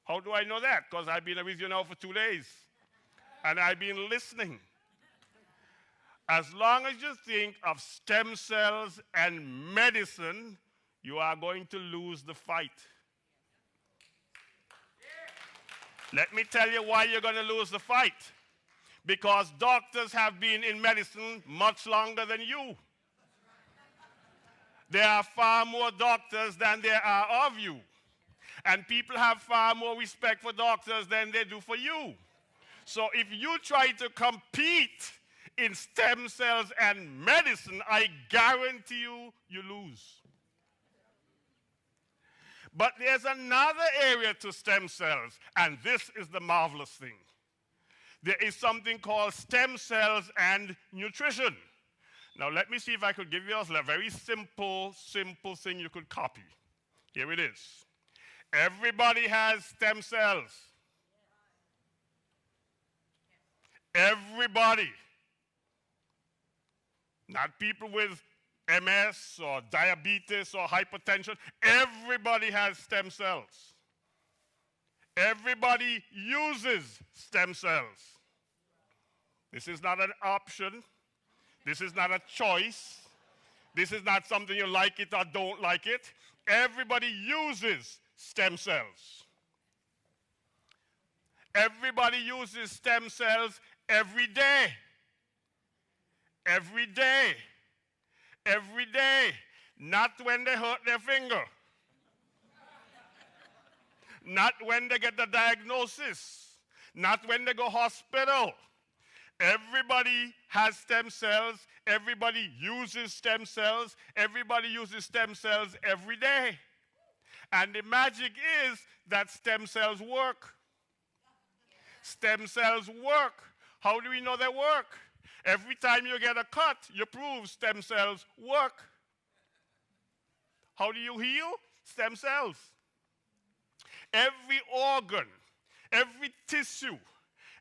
How do I know that? Because I've been with you now for 2 days. And I've been listening. As long as you think of stem cells and medicine, you are going to lose the fight. Let me tell you why you're going to lose the fight. Because doctors have been in medicine much longer than you. There are far more doctors than there are of you. And people have far more respect for doctors than they do for you. So if you try to compete in stem cells and medicine, I guarantee you, you lose. But there's another area to stem cells, and this is the marvelous thing. There is something called stem cells and nutrition. Now, let me see if I could give you a very simple thing you could copy. Here it is. Everybody has stem cells. Everybody. Not people with MS or diabetes or hypertension. Everybody has stem cells. Everybody uses stem cells. This is not an option. This is not a choice. This is not something you like it or don't like it. Everybody uses stem cells. Everybody uses stem cells every day. Every day. Every day. Not when they hurt their finger. Not when they get the diagnosis. Not when they go hospital. Everybody has stem cells. Everybody uses stem cells. Everybody uses stem cells every day. And the magic is that stem cells work. Stem cells work. How do we know they work? Every time you get a cut, you prove stem cells work. How do you heal? Stem cells. Every organ, every tissue,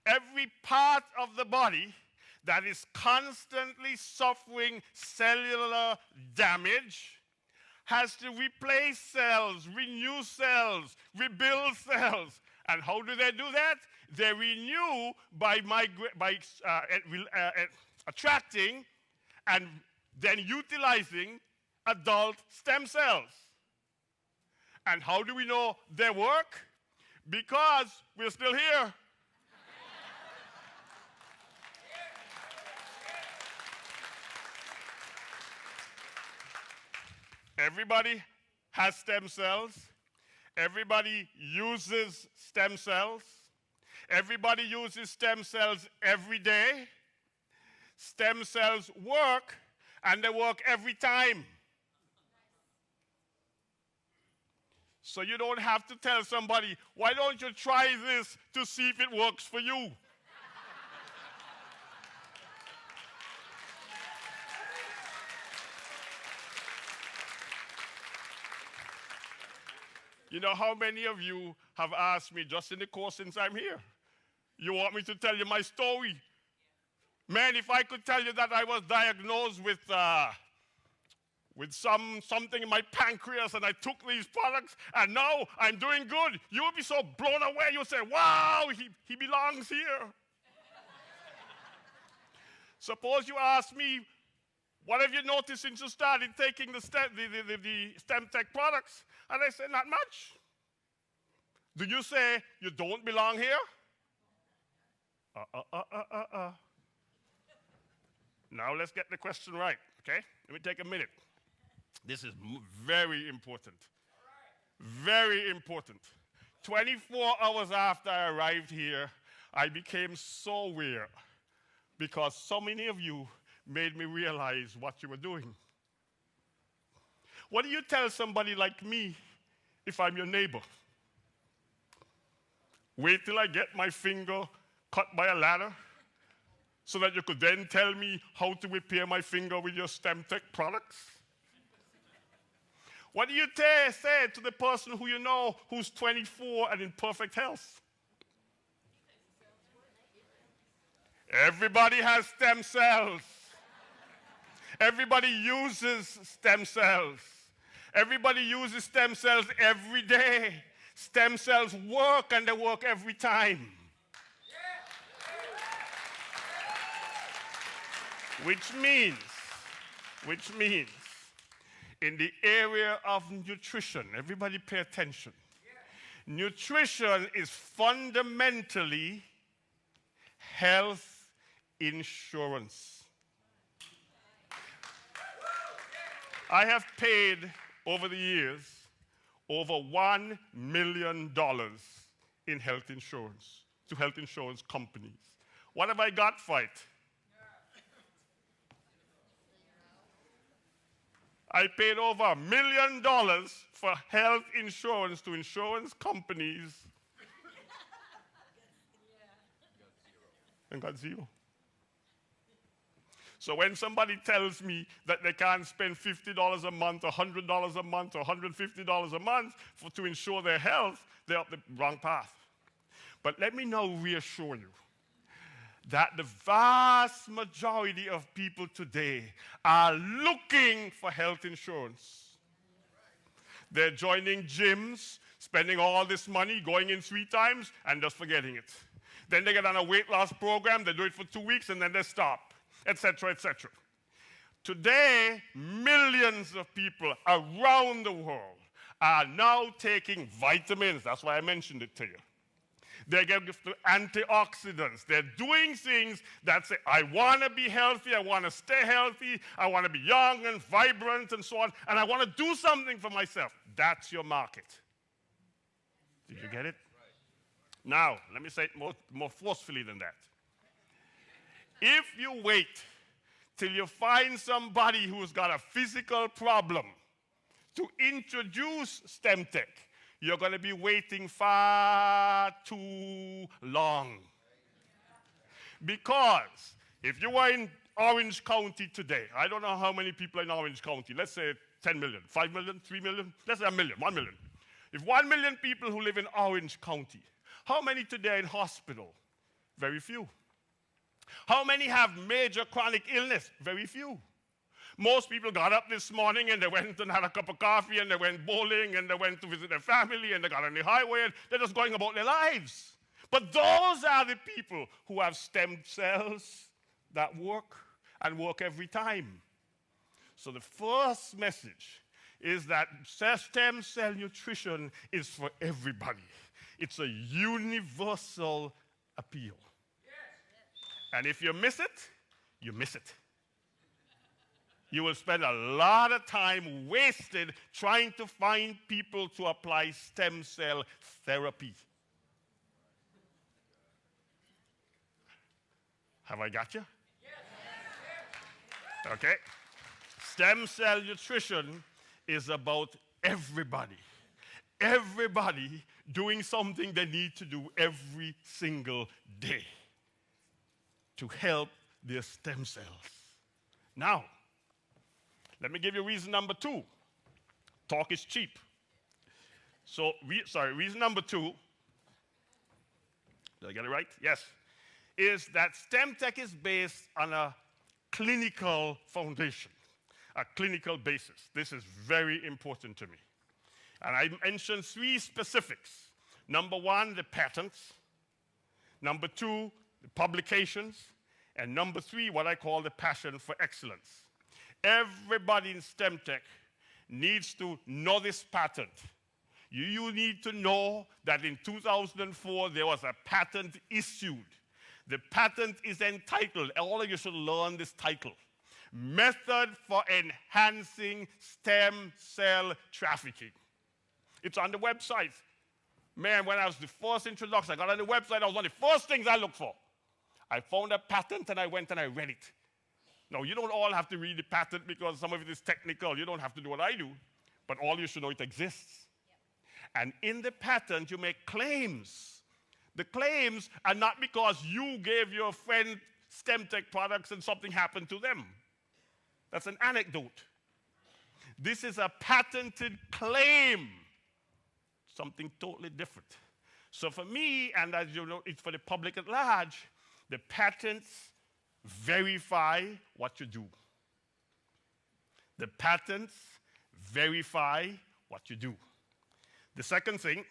every part of the body that is constantly suffering cellular damage has to replace cells, renew cells, rebuild cells. And how do they do that? They renew by attracting and then utilizing adult stem cells. And how do we know they work? Because we're still here. Everybody has stem cells. Everybody uses stem cells. Everybody uses stem cells every day. Stem cells work, and they work every time. So you don't have to tell somebody, why don't you try this to see if it works for you? You know how many of you have asked me just in the course since I'm here, you want me to tell you my story? Man, if I could tell you that I was diagnosed with something in my pancreas and I took these products and now I'm doing good, you would be so blown away. You would say, wow, he belongs here. Suppose you ask me, what have you noticed since you started taking the StemTech products? And I say, not much. Do you say you don't belong here? Now let's get the question right, okay? Let me take a minute. This is very important. Very important. 24 hours after I arrived here, I became so aware because so many of you made me realize what you were doing. What do you tell somebody like me if I'm your neighbor? Wait till I get my finger cut by a ladder so that you could then tell me how to repair my finger with your StemTech products? What do you say to the person who you know who's 24 and in perfect health? Everybody has stem cells. Everybody uses stem cells. Everybody uses stem cells every day. Stem cells work, and they work every time. Which means, in the area of nutrition, everybody pay attention. Nutrition is fundamentally health insurance. I have paid over the years over $1 million in health insurance to health insurance companies. What have I got for it? I paid over $1 million for health insurance to insurance companies and got zero. So when somebody tells me that they can't spend $50 a month, or $100 a month, or $150 a month to insure their health, they're up the wrong path. But let me now reassure you that the vast majority of people today are looking for health insurance. They're joining gyms, spending all this money, going in 3 times, and just forgetting it. Then they get on a weight loss program, they do it for 2 weeks, and then they stop, etc., etc. Today, millions of people around the world are now taking vitamins. That's why I mentioned it to you. They're getting antioxidants. They're doing things that say, I want to be healthy, I want to stay healthy, I want to be young and vibrant and so on, and I want to do something for myself. That's your market. Did you get it? Now, let me say it more forcefully than that. If you wait till you find somebody who's got a physical problem to introduce STEMtech, you're going to be waiting far too long. Because if you were in Orange County today, I don't know how many people are in Orange County, let's say 10 million, 5 million, 3 million, let's say a million, 1 million. If 1 million people who live in Orange County, how many today are in hospital? Very few. How many have major chronic illness? Very few. Most people got up this morning and they went and had a cup of coffee and they went bowling and they went to visit their family and they got on the highway and they're just going about their lives. But those are the people who have stem cells that work and work every time. So the first message is that stem cell nutrition is for everybody. It's a universal appeal. And if you miss it, you miss it. You will spend a lot of time wasted trying to find people to apply stem cell therapy. Have I got you? Yes. Okay. Stem cell nutrition is about everybody. Everybody doing something they need to do every single day to help their stem cells. Now, let me give you reason number 2. Talk is cheap. So, reason number 2, did I get it right? Yes. Is that STEMtech is based on a clinical foundation, a clinical basis. This is very important to me. And I mentioned 3 specifics. Number 1, the patents. Number 2, the publications. And number 3, what I call the passion for excellence. Everybody in STEMtech needs to know this patent. You need to know that in 2004, there was a patent issued. The patent is entitled, all of you should learn this title, Method for Enhancing Stem Cell Trafficking. It's on the website. Man, when I was the first introduction, I got on the website, that was one of the first things I looked for. I found a patent and I went and I read it. Now, you don't all have to read the patent because some of it is technical. You don't have to do what I do. But all you should know, it exists. Yep. And in the patent, you make claims. The claims are not because you gave your friend STEMtech products and something happened to them. That's an anecdote. This is a patented claim. Something totally different. So for me, and as you know, it's for the public at large, the patents verify what you do. The patents verify what you do. The second thing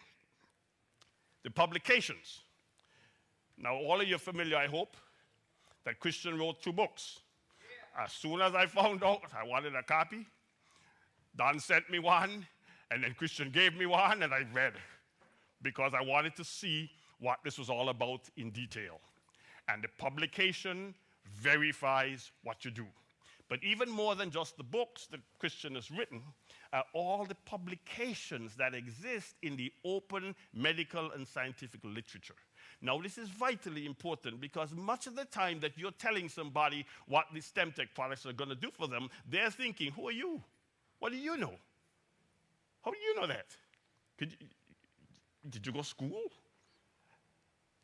The publications. Now, all of you are familiar, I hope, that Christian wrote 2 books. As soon as I found out I wanted a copy, Don sent me one, and then Christian gave me one, and I read because I wanted to see what this was all about in detail. And the publication verifies what you do. But even more than just the books that Christian has written, all the publications that exist in the open medical and scientific literature. Now, this is vitally important because much of the time that you're telling somebody what the STEM tech products are going to do for them, they're thinking, who are you? What do you know? How do you know that? Did you go to school?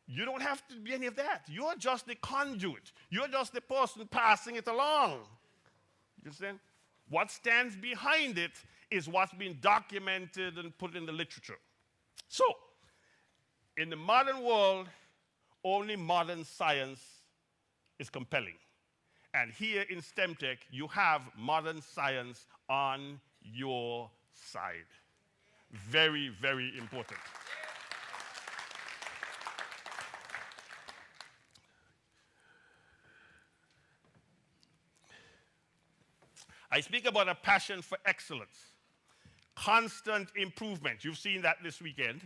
You don't have to be any of that. You're just the conduit. You're just the person passing it along. You understand? What stands behind it is what's been documented and put in the literature. So, in the modern world, only modern science is compelling. And here in STEM Tech, you have modern science on your side. Very, very important. I speak about a passion for excellence, constant improvement. You've seen that this weekend.